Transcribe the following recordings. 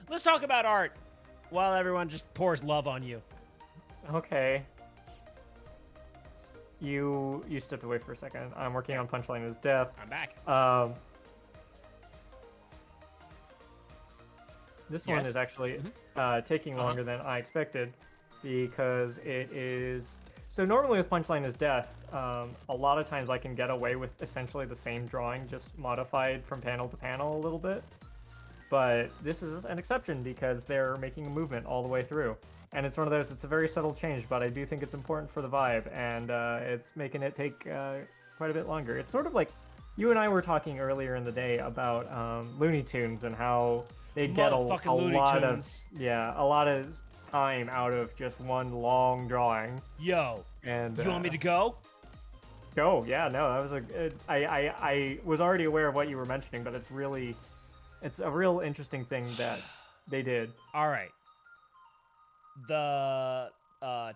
Let's talk about art while everyone just pours love on you. Okay. You stepped away for a second. I'm working on Punchline is Death. I'm back. This one Yes? is actually taking longer than I expected because it is. So normally with Punchline is Death, a lot of times I can get away with essentially the same drawing, just modified from panel to panel a little bit. But this is an exception because they're making a movement all the way through. And it's one of those, it's a very subtle change, but I do think it's important for the vibe, and it's making it take quite a bit longer. It's sort of like you and I were talking earlier in the day about Looney Tunes and how they get a lot of time out of just one long drawing. Yo, And you want me to go? go? Yeah, no, that was I was already aware of what you were mentioning, but it's a real interesting thing that they did. All right. The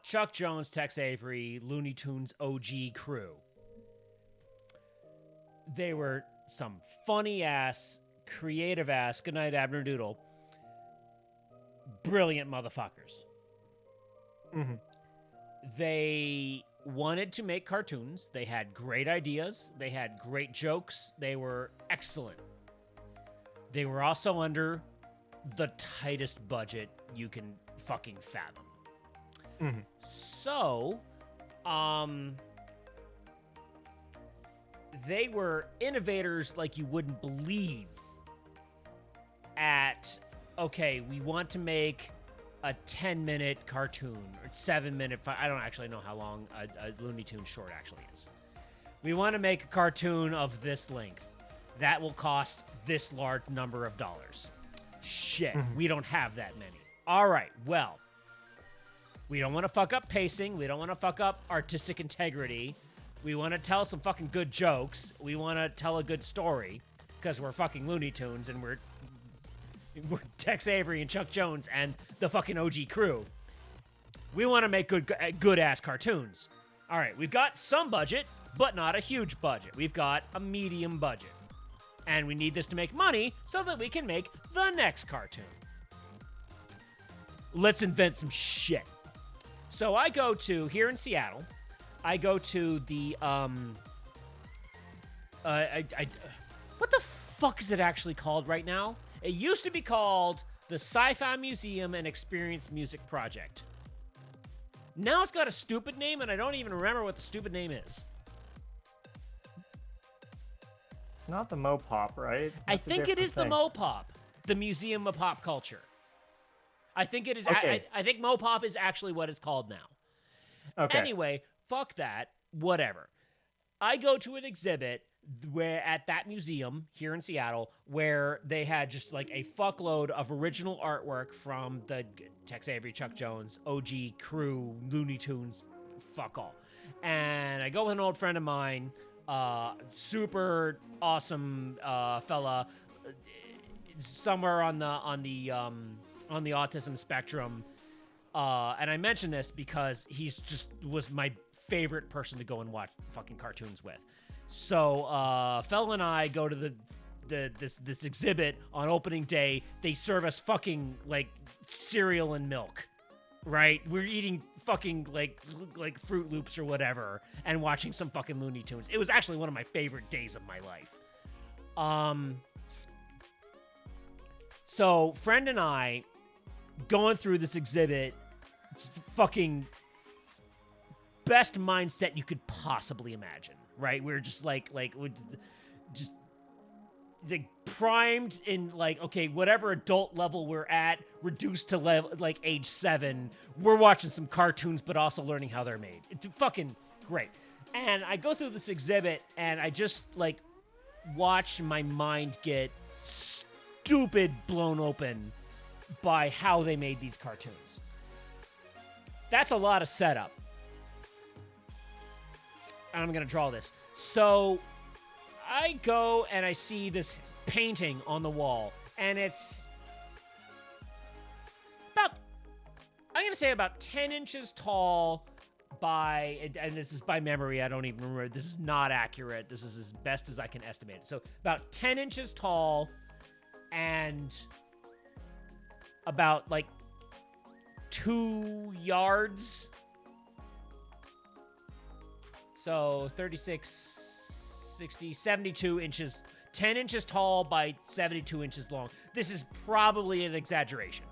Chuck Jones, Tex Avery, Looney Tunes OG crew. They were some funny ass, creative ass, goodnight Abner Doodle, brilliant motherfuckers. Mm-hmm. They wanted to make cartoons. They had great ideas. They had great jokes. They were excellent. They were also under the tightest budget you can fucking fathom. Mm-hmm. So, they were innovators like you wouldn't believe at, okay, we want to make a 10-minute cartoon or 7-minute, I don't actually know how long a Looney Tunes short actually is. We want to make a cartoon of this length. That will cost this large number of dollars. Shit, we don't have that many. All right, well, we don't want to fuck up pacing. We don't want to fuck up artistic integrity. We want to tell some fucking good jokes. We want to tell a good story because we're fucking Looney Tunes and we're Tex Avery and Chuck Jones and the fucking OG crew. We want to make good ass cartoons. All right, we've got some budget, but not a huge budget. We've got a medium budget. And we need this to make money so that we can make the next cartoon. Let's invent some shit. So I go to, here in Seattle, I go to the, what the fuck is it actually called right now? It used to be called the Sci-Fi Museum and Experience Music Project. Now it's got a stupid name, and I don't even remember what the stupid name is. It's not the Mopop, right? I think it is the Mopop, the Museum of Pop Culture. I think it is. Okay. I think Mopop is actually what it's called now. Okay. Anyway, fuck that. Whatever. I go to an exhibit where at that museum here in Seattle where they had just like a fuckload of original artwork from the Tex Avery, Chuck Jones, OG crew, Looney Tunes, fuck all. And I go with an old friend of mine, super awesome fella, somewhere on the autism spectrum. And I mention this because he's just was my favorite person to go and watch fucking cartoons with. So, fella and I go to this exhibit on opening day. They serve us fucking like cereal and milk, right? We're eating fucking like Fruit Loops or whatever, and watching some fucking Looney Tunes. It was actually one of my favorite days of my life. So friend and I going through this exhibit, fucking best mindset you could possibly imagine. Right, we're just like primed in like, okay, whatever adult level we're at, reduced to like age 7. We're watching some cartoons, but also learning how they're made. It's fucking great. And I go through this exhibit, and I just like watch my mind get stupid blown open by how they made these cartoons. That's a lot of setup. And I'm going to draw this. So I go and I see this painting on the wall, and it's about, I'm going to say about 10 inches tall by, and this is by memory, I don't even remember. This is not accurate. This is as best as I can estimate it. So about 10 inches tall and about like 2 yards. So 36, 60, 72 inches, 10 inches tall by 72 inches long. This is probably an exaggeration,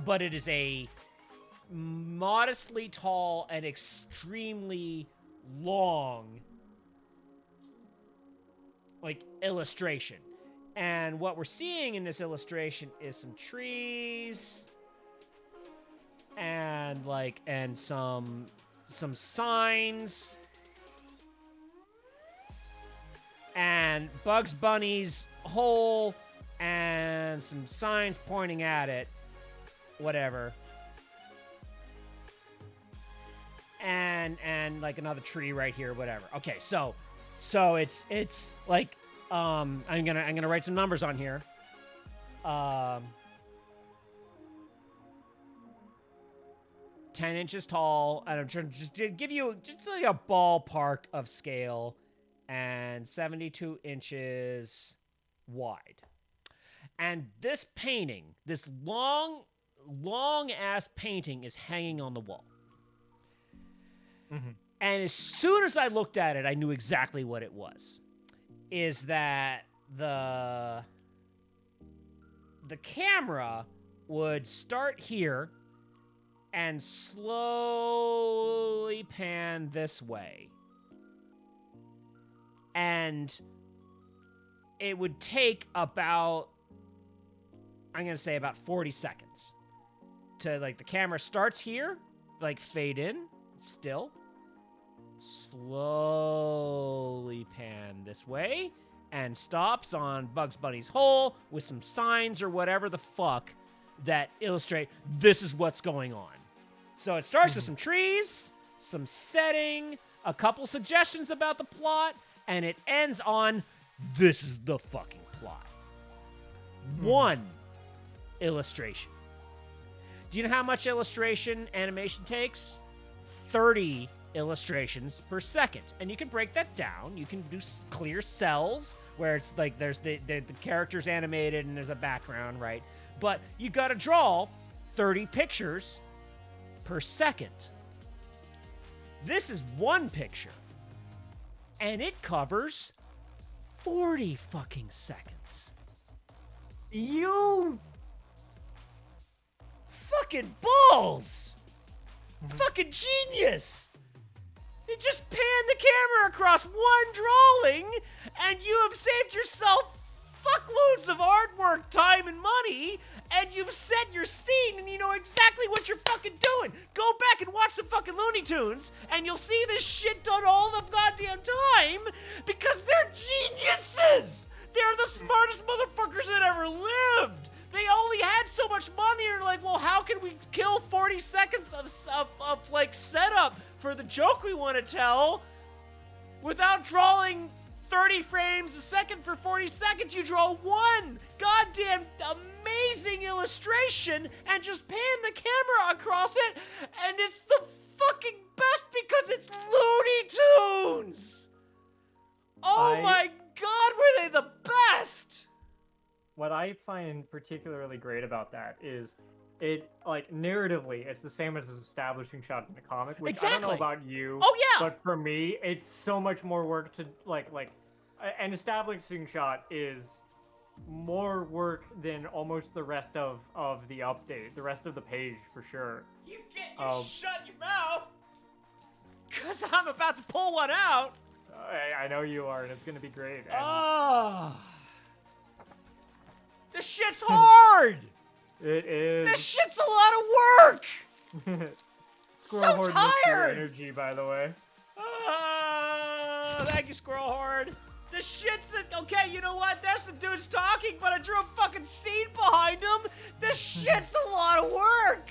but it is a modestly tall and extremely long like illustration. And what we're seeing in this illustration is some trees and some signs and Bugs Bunny's hole and some signs pointing at it, whatever. And like another tree right here, whatever. Okay, so it's like I'm gonna write some numbers on here. 10 inches tall, and I'm trying to just give you just like a ballpark of scale, and 72 inches wide. And this painting, this long ass painting, is hanging on the wall. Mm-hmm. And as soon as I looked at it, I knew exactly what it was. Is that the camera would start here and slowly pan this way. And it would take about, I'm going to say about 40 seconds to, like, the camera starts here, like, fade in, still, slowly pan this way, and stops on Bugs Bunny's hole with some signs or whatever the fuck that illustrate this is what's going on. So it starts with some trees, some setting, a couple suggestions about the plot, and it ends on this is the fucking plot. One illustration. Do you know how much illustration animation takes? 30 illustrations per second. And you can break that down. You can do clear cells where it's like there's the characters animated and there's a background, right? But you gotta draw 30 pictures per second. This is one picture, and it covers 40 fucking seconds. Eels! Fucking balls! Fucking genius! You just pan the camera across one drawing, and you have saved yourself fuckloads of artwork, time, and money, and you've set your scene, and you know exactly what you're fucking doing. Go back and watch some fucking Looney Tunes, and you'll see this shit done all the goddamn time, because they're geniuses! They're the smartest motherfuckers that ever lived! They only had so much money, and they're like, well, how can we kill 40 seconds of like, setup for the joke we want to tell without drawing 30 frames a second for 40 seconds? You draw one goddamn amazing illustration and just pan the camera across it, and it's the fucking best because it's Looney Tunes! Oh my god, were they the best! What I find particularly great about that is it, like, narratively, it's the same as an establishing shot in a comic, which I don't know about you. Oh, yeah! But for me, it's so much more work to, like, an establishing shot is more work than almost the rest of the update, the rest of the page, for sure. You shut your mouth! Because I'm about to pull one out! I know you are, and it's going to be great. And... Oh... This shit's hard! It is. This shit's a lot of work! Squirrel So Horde needs your tired! energy, by the way. Thank you, Squirrel Horde. This shit's okay, you know what? There's some dudes talking, but I drew a fucking scene behind them. This shit's a lot of work!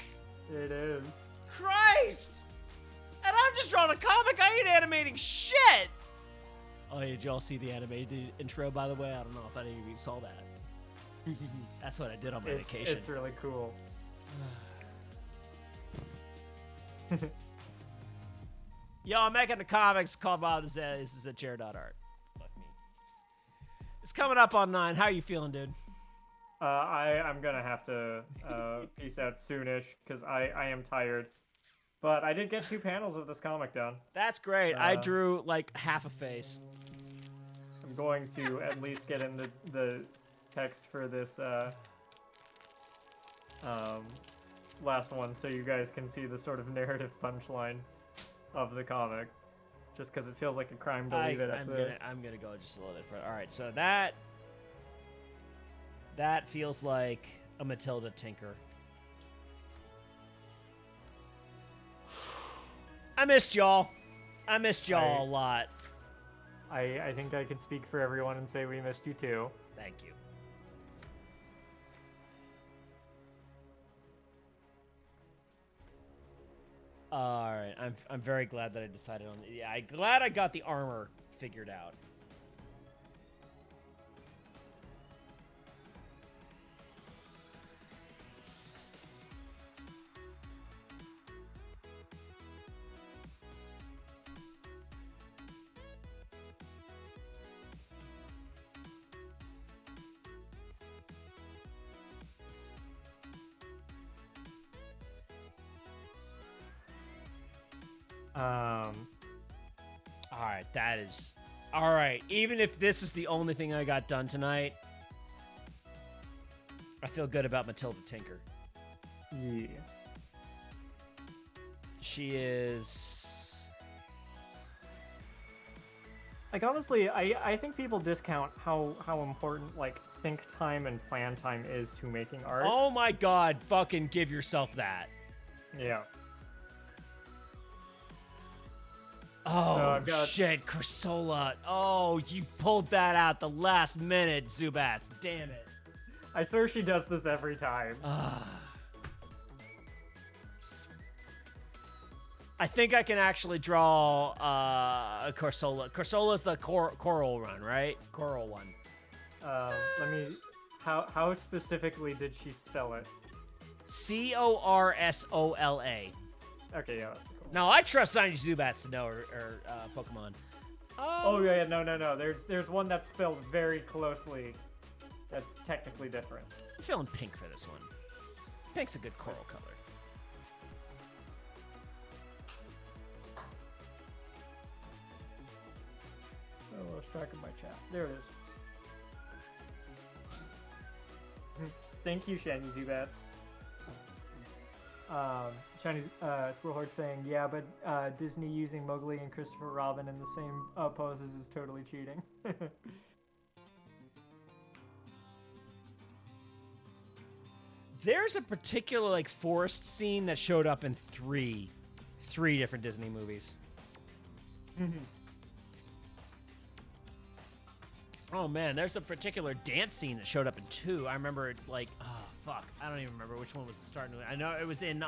It is. Christ! And I'm just drawing a comic, I ain't animating shit! Oh, did y'all see the animated intro, by the way? I don't know if any of you saw that. That's what I did on my vacation. It's really cool. Yo, I'm making a comics called This is a chair.art. Fuck me. It's coming up on 9. How are you feeling, dude? I'm gonna have to peace out soonish because I am tired. But I did get 2 panels of this comic done. That's great. I Uh, drew like half a face. I'm going to at least get in the text for this um, last one so you guys can see the sort of narrative punchline of the comic. Just because it feels like a crime to leave it at I'm gonna go just a little bit further. All right, so that feels like a Matilda Tinker. I missed y'all. I missed y'all a lot. I think I can speak for everyone and say we missed you too. Thank you. All right, I'm very glad that I decided on. Yeah, I'm glad I got the armor figured out. All right, that is all right. Even if this is the only thing I got done tonight, I feel good about Matilda Tinker. Yeah. She is Like honestly, I think people discount how important like think time and plan time is to making art. Oh my god, fucking give yourself that. Yeah. Oh, shit, Corsola. Oh, you pulled that out the last minute, Zubats. Damn it. I swear she does this every time. I think I can actually draw Corsola. Corsola's the coral run, right? Coral one. Let me... How specifically did she spell it? Corsola. Okay, yeah, that's cool. Now, I trust Shiny Zubats to know or Pokemon. Oh, yeah, no. There's one that's spelled very closely that's technically different. I'm feeling pink for this one. Pink's a good coral color. I lost track of my chat. There it is. Thank you, Shiny Zubats. Shiny Squirrel Heart saying, yeah, but Disney using Mowgli and Christopher Robin in the same poses is totally cheating. There's a particular like forest scene that showed up in three different Disney movies. Oh man, there's a particular dance scene that showed up in 2. I remember it like, oh fuck, I don't even remember which one was the start. I know it was in